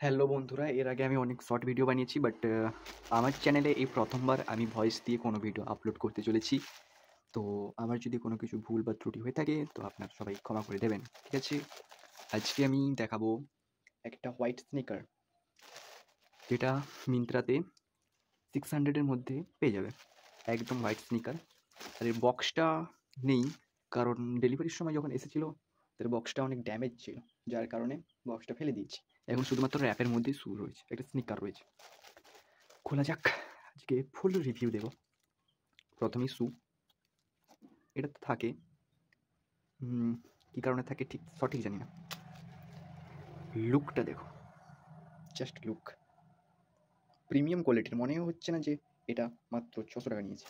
Hello বন্ধুরা, এর আগে আমি অনেক শর্ট ভিডিও বানিয়েছি, বাট আমার চ্যানেলে এই প্রথমবার আমি ভয়েস দিয়ে কোনো ভিডিও আপলোড করতে চলেছি। তো আমার যদি কোনো কিছু ভুল বা ত্রুটি হয়ে থাকে তো আপনারা সবাই ক্ষমা করে দেবেন, ঠিক আছে? আজকে আমি দেখাবো একটা হোয়াইট স্নিকার, যেটা মিন্ত্রাতে 600-এর মধ্যে পেয়ে যাবে। একদম হোয়াইট স্নিকার। আর এর বক্সটা নেই, কারণ ডেলিভারির সময় যখন এসেছিলো তার বক্সটা অনেক ড্যামেজ ছিল, যার কারণে বক্সটা ফেলে দিয়েছি। এখন শুধুমাত্র র্যাপের মধ্যেই শু রয়েছে, একটা স্নিকার রয়েছে। খোলা যাক, আজকে ফুল রিভিউ দেব। প্রথমেই শু, এটা তো থাকে, কী কারণে থাকে ঠিক সঠিক জানি না। লুকটা দেখো, জাস্ট লুক প্রিমিয়াম কোয়ালিটির, মনে হচ্ছে না যে এটা মাত্র 600 টাকা নিয়েছে।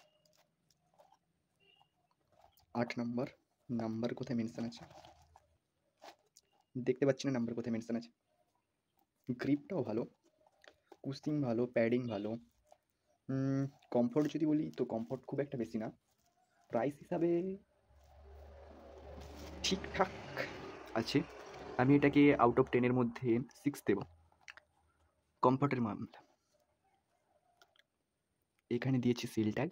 8 নাম্বার, নাম্বার কোথায় মেনশন আছে দেখতে পাচ্ছি না, নাম্বার কোথায় মেনশন আছে। গ্রিপটাও ভালো, কুশিং ভালো, প্যাডিং ভালো। কমফোর্ট যদি বলি তো কমফোর্ট খুব একটা বেশি না, প্রাইস হিসাবে ঠিকঠাক আছে। আমি এটাকে আউট অফ 10-এর মধ্যে 6 দেব। কমফোর্টের মামলা, এখানে দিয়েছি সিল ট্যাগ,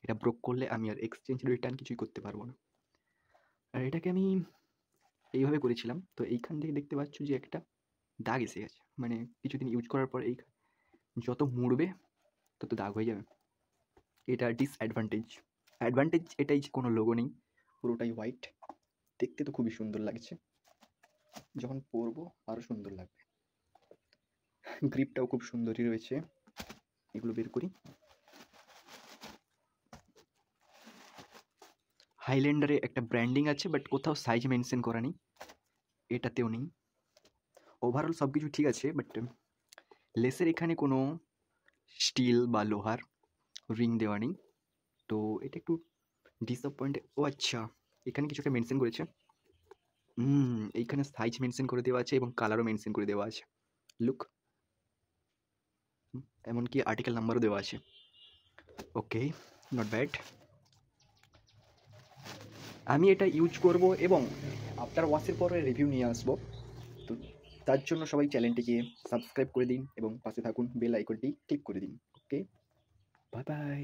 এটা ব্রোক করলে আমি আর এক্সচেঞ্জ রিটার্ন কিছুই করতে পারবো না। আর এটাকে আমি এইভাবে করেছিলাম, তো এইখান থেকে দেখতে পাচ্ছ যে একটা দাগ এসে গেছে, মানে কিছুদিন ইউজ করার পর এই যত মুড়বে তত দাগ হয়ে যাবে। এটা ডিসঅ্যাডভান্টেজ। অ্যাডভান্টেজ এটাই যে কোনো লোগো নেই, পুরোটাই হোয়াইট, দেখতে তো খুবই সুন্দর লাগছে, যখন পরবো আরও সুন্দর লাগবে। গ্রিপটাও খুব সুন্দরই রয়েছে। এগুলো বের করি। হাইল্যান্ডারে একটা ব্র্যান্ডিং আছে, বাট কোথাও সাইজ মেনশন করা নেই, এটাতেও নেই। ওভারঅল সব কিছু ঠিক আছে, বাট লেসের এখানে কোনো স্টিল বা লোহার রিং দেওয়া নেই, তো এটা একটু ডিসঅ্যাপয়েন্টেড। ও আচ্ছা, এখানে কিছু একটা মেনশন করেছে, এইখানে সাইজ মেনশন করে দেওয়া আছে এবং কালারও মেনশন করে দেওয়া আছে। লুক, এমনকি আর্টিকেল নাম্বারও দেওয়া আছে। ওকে, নট ব্যাড। আমি এটা ইউজ করব এবং আফটার ওয়াশের পরে রিভিউ নিয়ে আসবো। তো তার জন্য সবাই চ্যানেলটিকে সাবস্ক্রাইব করে দিন এবং পাশে থাকুন, বেল আইকনটি ক্লিক করে দিন। ওকে, বাই বাই।